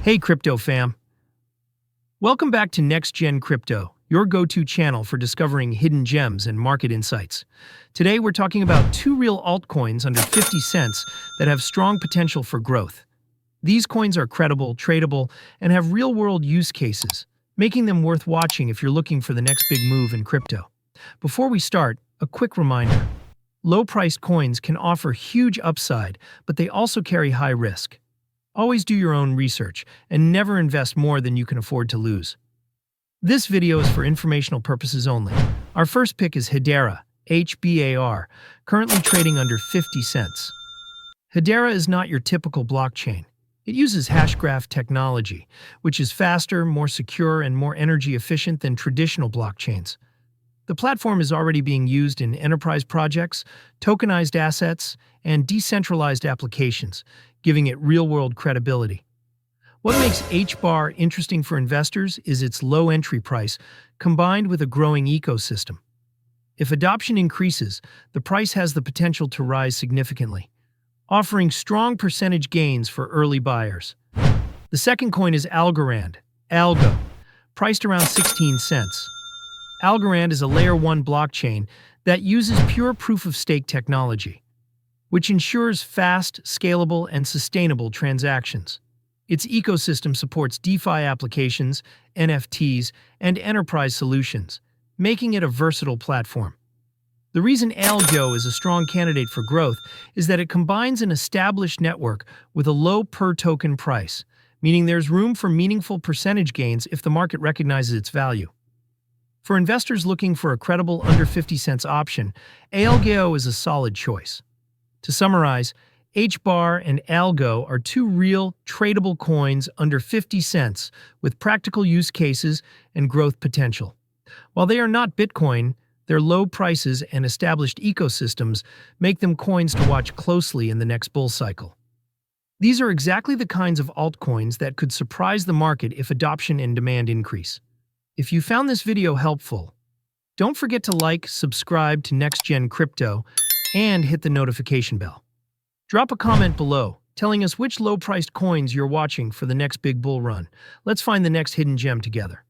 Hey crypto fam. Welcome back to Next Gen Crypto, your go-to channel for discovering hidden gems and market insights. Today we're talking about two real altcoins under 50 cents that have strong potential for growth. These coins are credible, tradable, and have real-world use cases, making them worth watching if you're looking for the next big move in crypto. Before we start, a quick reminder. Low-priced coins can offer huge upside, but they also carry high risk. Always do your own research and never invest more than you can afford to lose. This video is for informational purposes only. Our first pick is HBAR, HBAR, currently trading under 50 cents. HBAR is not your typical blockchain. It uses hashgraph technology, which is faster, more secure, and more energy efficient than traditional blockchains. The platform is already being used in enterprise projects, tokenized assets, and decentralized applications, giving it real-world credibility. What makes HBAR interesting for investors is its low entry price combined with a growing ecosystem. If adoption increases, the price has the potential to rise significantly, offering strong percentage gains for early buyers. The second coin is Algorand, ALGO, priced around 16 cents. Algorand is a Layer 1 blockchain that uses pure proof-of-stake technology, which ensures fast, scalable, and sustainable transactions. Its ecosystem supports DeFi applications, NFTs, and enterprise solutions, making it a versatile platform. The reason ALGO is a strong candidate for growth is that it combines an established network with a low per-token price, meaning there's room for meaningful percentage gains if the market recognizes its value. For investors looking for a credible under 50 cents option, ALGO is a solid choice. To summarize, HBAR and ALGO are two real, tradable coins under 50 cents with practical use cases and growth potential. While they are not Bitcoin, their low prices and established ecosystems make them coins to watch closely in the next bull cycle. These are exactly the kinds of altcoins that could surprise the market if adoption and demand increase. If you found this video helpful, don't forget to like, subscribe to Next Gen Crypto, and hit the notification bell. Drop a comment below, telling us which low-priced coins you're watching for the next big bull run. Let's find the next hidden gem together.